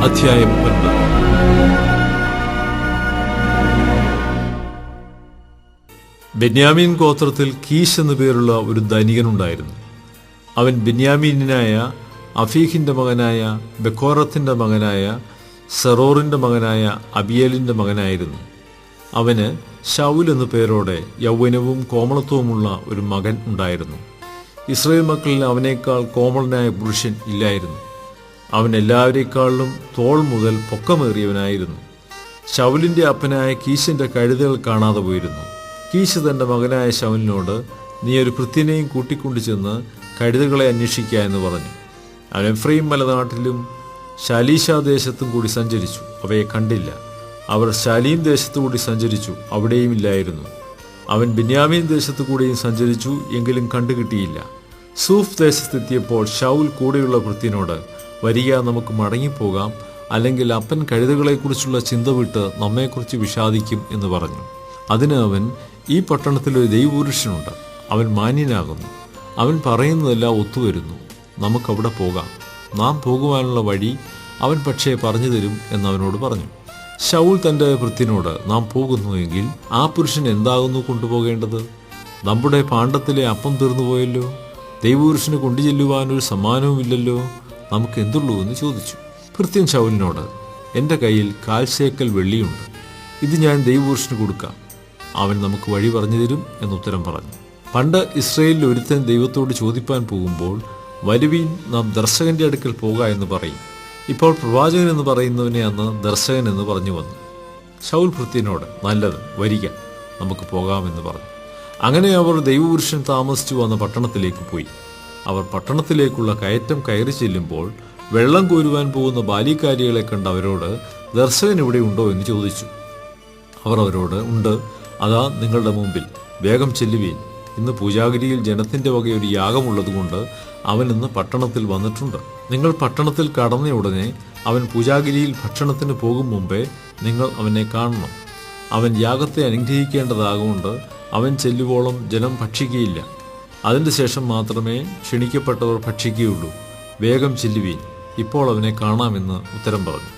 അധ്യായം 9. ബെന്യാമീൻ ഗോത്രത്തിൽ കീശ് എന്നു പേരുള്ള ഒരു ധനികനുണ്ടായിരുന്നു. അവൻ ബെന്യാമീനായ അഫീഹിന്റെ മകനായ ബെക്കോറത്തിന്റെ മകനായ സെറോറിന്റെ മകനായ അബിയേലിന്റെ മകനായിരുന്നു. അവന് ശൗൽ എന്നു പേരോടെ യൗവനവും കോമളത്വവുമുള്ള ഒരു മകൻ ഉണ്ടായിരുന്നു. ഇസ്രായേൽ മക്കളിൽ അവനേക്കാൾ കോമളനായ പുരുഷൻ ഇല്ലായിരുന്നു. അവൻ എല്ലാവരേക്കാളിലും തോൾ മുതൽ പൊക്കമേറിയവനായിരുന്നു. ശൗലിന്റെ അപ്പനായ കീശിന്റെ കഴുതകൾ കാണാതെ പോയിരുന്നു. കീശ് തന്റെ മകനായ ശൗലിനോട്, നീ ഒരു ഭൃത്യനെയും കൂട്ടിക്കൊണ്ടു ചെന്ന് കഴുതകളെ അന്വേഷിക്കുക എന്ന് പറഞ്ഞു. അവൻ എഫ്രയീം മലനാട്ടിലും ശാലീശാ ദേശത്തും കൂടി സഞ്ചരിച്ചു, അവയെ കണ്ടില്ല. അവർ ശാലീം ദേശത്തു കൂടി സഞ്ചരിച്ചു, അവിടെയും ഇല്ലായിരുന്നു. അവൻ ബെന്യാമീൻ ദേശത്തു കൂടിയും സഞ്ചരിച്ചു, എങ്കിലും കണ്ടുകിട്ടിയില്ല. സൂഫ് ദേശത്തെത്തിയപ്പോൾ ശൗൽ കൂടെയുള്ള ഭൃത്യനോട്, വരിക, നമുക്ക് മടങ്ങിപ്പോകാം, അല്ലെങ്കിൽ അപ്പൻ കഴുതകളെക്കുറിച്ചുള്ള ചിന്ത വിട്ട് നമ്മെക്കുറിച്ച് വിഷാദിക്കും എന്ന് പറഞ്ഞു. അതിന് അവൻ, ഈ പട്ടണത്തിലൊരു ദൈവപുരുഷനുണ്ട്, അവൻ മാന്യനാകുന്നു, അവൻ പറയുന്നതെല്ലാം ഒത്തുവരുന്നു, നമുക്കവിടെ പോകാം, നാം പോകുവാനുള്ള വഴി അവൻ പക്ഷേ പറഞ്ഞു തരും എന്നവനോട് പറഞ്ഞു. ശൗൽ തൻ്റെ ഭൃത്യനോട്, നാം പോകുന്നുവെങ്കിൽ ആ പുരുഷൻ എന്താകുന്നു കൊണ്ടുപോകേണ്ടത്? നമ്മുടെ പാണ്ഡത്തിലെ അപ്പം തീർന്നുപോയല്ലോ, ദൈവപുരുഷന് കൊണ്ടുചെല്ലുവാനൊരു സമ്മാനവുമില്ലല്ലോ, നമുക്ക് എന്തുള്ളൂ എന്ന് ചോദിച്ചു. ഭൃത്യൻ ശൗലിനോട്, എൻ്റെ കയ്യിൽ 1/4 ശേക്കൽ വെള്ളിയുണ്ട്, ഇത് ഞാൻ ദൈവപുരുഷന് കൊടുക്കാം, അവൻ നമുക്ക് വഴി പറഞ്ഞു തരും എന്നുത്തരം പറഞ്ഞു. പണ്ട് ഇസ്രായേലിൽ ഒരുത്തൻ ദൈവത്തോട് ചോദിപ്പാൻ പോകുമ്പോൾ, വരുവീൻ, നാം ദർശകന്റെ അടുക്കൽ പോക എന്ന് പറയും. ഇപ്പോൾ പ്രവാചകൻ എന്ന് പറയുന്നവനെ അന്ന് ദർശകൻ എന്ന് പറഞ്ഞു വന്നു. ശൗൽ ഭൃത്യനോട്, നല്ലത്, വരിക, നമുക്ക് പോകാമെന്ന് പറഞ്ഞു. അങ്ങനെ അവർ ദൈവപുരുഷൻ താമസിച്ചു വന്ന പട്ടണത്തിലേക്ക് പോയി. അവർ പട്ടണത്തിലേക്കുള്ള കയറ്റം കയറി ചെല്ലുമ്പോൾ വെള്ളം കോരുവാൻ പോകുന്ന ബാല്യക്കാരികളെ കണ്ട് അവരോട്, ദർശകൻ ഇവിടെ ഉണ്ടോ എന്ന് ചോദിച്ചു. അവർ അവരോട്, ഉണ്ട്, അതാ നിങ്ങളുടെ മുമ്പിൽ, വേഗം ചെല്ലുവീൻ, ഇന്ന് പൂജാഗിരിയിൽ ജനത്തിന്റെ വകയൊരു യാഗമുള്ളതുകൊണ്ട് അവൻ ഇന്ന് പട്ടണത്തിൽ വന്നിട്ടുണ്ട്. നിങ്ങൾ പട്ടണത്തിൽ കടന്ന ഉടനെ അവൻ പൂജാഗിരിയിൽ ഭക്ഷണത്തിന് പോകും മുമ്പേ നിങ്ങൾ അവനെ കാണണം. അവൻ യാഗത്തെ അനുഗ്രഹിക്കേണ്ടതാകൊണ്ട് അവൻ ചെല്ലുവോളം ജനം ഭക്ഷിക്കുകയില്ല. അതിൻ്റെ ശേഷം മാത്രമേ ക്ഷണിക്കപ്പെട്ടവർ ഭക്ഷിക്കുകയുള്ളൂ. വേഗം ചെല്ലുവീൻ, ഇപ്പോൾ അവനെ കാണാമെന്ന് ഉത്തരം പറഞ്ഞു.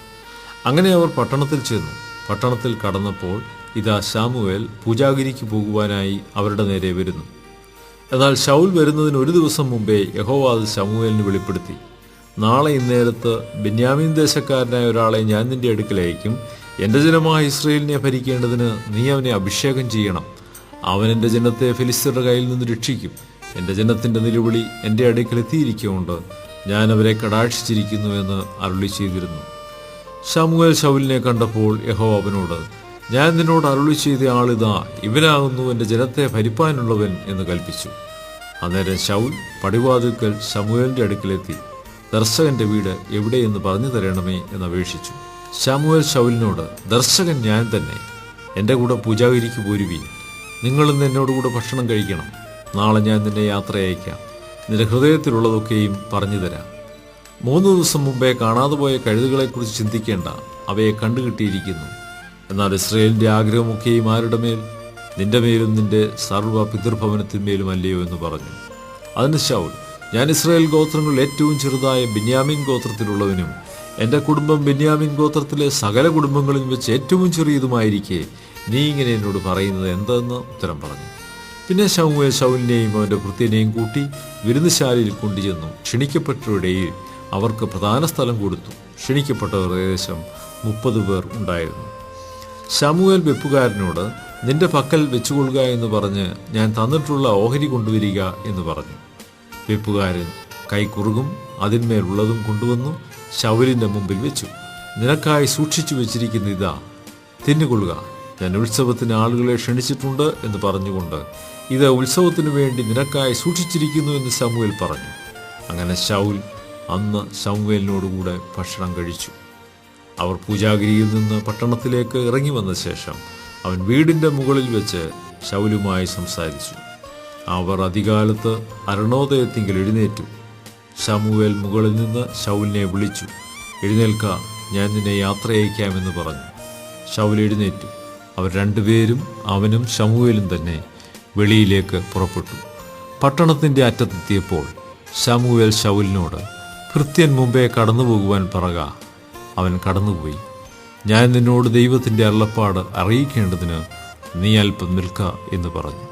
അങ്ങനെ അവർ പട്ടണത്തിൽ ചെന്നു. പട്ടണത്തിൽ കടന്നപ്പോൾ ഇതാ ശമൂവേൽ പൂജാഗിരിക്ക് പോകുവാനായി അവരുടെ നേരെ വരുന്നു. എന്നാൽ ശൗൽ വരുന്നതിന് ഒരു ദിവസം മുമ്പേ യഹോവ അത് ശമൂവേലിന് വെളിപ്പെടുത്തി. നാളെ ഇന്നേരത്ത് ബെന്യാമീൻ ദേശക്കാരനായ ഒരാളെ ഞാൻ നിന്റെ അടുക്കൽ അയക്കും. എൻ്റെ ജനമായ ഇസ്രായേലിനെ ഭരിക്കേണ്ടതിന് നീ അവനെ അഭിഷേകം ചെയ്യണം. അവൻ എൻ്റെ ജനത്തെ ഫെലിസ്ത്യരുടെ കയ്യിൽ നിന്ന് രക്ഷിക്കും. എൻ്റെ ജനത്തിൻ്റെ നിലവിളി എൻ്റെ അടുക്കൽ എത്തിയിരിക്കുകൊണ്ട് ഞാൻ അവരെ കടാക്ഷിച്ചിരിക്കുന്നു എന്ന് അരുളി ചെയ്തിരുന്നു. ശമൂവേൽ ശൗലിനെ കണ്ടപ്പോൾ യഹോവ അവനോട്, ഞാൻ നിന്നോട് അരുളി ചെയ്ത ആളിതാ, ഇവനാകുന്നു എൻ്റെ ജനത്തെ ഭരിപ്പാനുള്ളവൻ എന്ന് കൽപ്പിച്ചു. അന്നേരം ശൗൽ പടിവാതിൽക്കൽ ശമൂവേലിൻ്റെ അടുക്കലെത്തി, ദർശകന്റെ വീട് എവിടെയെന്ന് പറഞ്ഞു തരണമേ എന്നപേക്ഷിച്ചു. ശമൂവേൽ ശൗലിനോട്, ദർശകൻ ഞാൻ തന്നെ, എൻ്റെ കൂടെ പൂജാഗിരിക്ക് പോരുവീൻ, നിങ്ങളിന്ന് എന്നോടുകൂടെ ഭക്ഷണം കഴിക്കണം. നാളെ ഞാൻ നിന്നെ യാത്ര അയക്കാം, നിന്റെ ഹൃദയത്തിലുള്ളതൊക്കെയും പറഞ്ഞു തരാം. 3 ദിവസം മുമ്പേ കാണാതെ പോയ കഴുതകളെക്കുറിച്ച് ചിന്തിക്കേണ്ട, അവയെ കണ്ടുകിട്ടിയിരിക്കുന്നു. എന്നാൽ ഇസ്രായേലിന്റെ ആഗ്രഹമൊക്കെയും ആരുടെ മേൽ? നിന്റെ മേലും നിന്റെ സർവ്വ പിതൃഭവനത്തിന്മേലും അല്ലയോ എന്ന് പറഞ്ഞു. അതിന് ശൗൽ, ഞാൻ ഇസ്രായേൽ ഗോത്രങ്ങളിൽ ഏറ്റവും ചെറുതായ ബെന്യാമീൻ ഗോത്രത്തിലുള്ളവനും എൻ്റെ കുടുംബം ബെന്യാമീൻ ഗോത്രത്തിലെ സകല കുടുംബങ്ങളിൽ വെച്ച് ഏറ്റവും ചെറിയതുമായിരിക്കെ നീ ഇങ്ങനെ എന്നോട് പറയുന്നത് എന്തെന്ന് ഉത്തരം പറഞ്ഞു. പിന്നെ ശമൂവേൽ ശൗലിനെയും അവൻ്റെ ഭൃത്യനെയും കൂട്ടി വിരുന്നുശാലയിൽ കൊണ്ടുചെന്നു. ക്ഷണിക്കപ്പെട്ടവരുടെയിൽ അവർക്ക് പ്രധാന സ്ഥലം കൊടുത്തു. ക്ഷണിക്കപ്പെട്ടവർ ഏകദേശം 30 പേർ ഉണ്ടായിരുന്നു. ശമൂവേൽ വെപ്പുകാരനോട്, നിന്റെ പക്കൽ വെച്ചുകൊള്ളുക എന്ന് പറഞ്ഞ് ഞാൻ തന്നിട്ടുള്ള ഓഹരി കൊണ്ടുവരിക എന്ന് പറഞ്ഞു. വെപ്പുകാരൻ കൈക്കുറുകും അതിന്മേലുള്ളതും കൊണ്ടുവന്നു ശൗലിന്റെ മുമ്പിൽ വെച്ചു. നിനക്കായി സൂക്ഷിച്ചു വെച്ചിരിക്കുന്ന ഇതാ, തിന്നുകൊള്ളുക, ഞാൻ ഉത്സവത്തിന് ആളുകളെ ക്ഷണിച്ചിട്ടുണ്ട് എന്ന് പറഞ്ഞുകൊണ്ട് ഇത് ഉത്സവത്തിനു വേണ്ടി നിനക്കായി സൂക്ഷിച്ചിരിക്കുന്നു എന്ന് ശമൂവേൽ പറഞ്ഞു. അങ്ങനെ ശൗൽ അന്ന് ശമൂവേലിനോടുകൂടെ ഭക്ഷണം കഴിച്ചു. അവർ പൂജാഗിരിയിൽ നിന്ന് പട്ടണത്തിലേക്ക് ഇറങ്ങി വന്ന ശേഷം അവൻ വീടിൻ്റെ മുകളിൽ വെച്ച് ശൗലുമായി സംസാരിച്ചു. അവർ അതികാലത്ത് അരുണോദയത്തിങ്കിൽ എഴുന്നേറ്റു. ശമൂവേൽ മുകളിൽ നിന്ന് ശൗലിനെ വിളിച്ചു, എഴുന്നേൽക്ക, ഞാൻ നിന്നെ യാത്ര അയക്കാമെന്ന് പറഞ്ഞു. ശൗൽ എഴുന്നേറ്റു. അവർ രണ്ടുപേരും, അവനും ശമൂവേലും തന്നെ, വെളിയിലേക്ക് പുറപ്പെട്ടു. പട്ടണത്തിൻ്റെ അറ്റത്തെത്തിയപ്പോൾ ശമൂവേൽ ശൗലിനോട്, ഭൃത്യൻ മുമ്പേ കടന്നു പോകുവാൻ പറക, അവൻ കടന്നുപോയി. ഞാൻ നിന്നോട് ദൈവത്തിൻ്റെ അരുളപ്പാട് അറിയിക്കേണ്ടതിന് നീ അല്പം നിൽക്ക എന്ന് പറഞ്ഞു.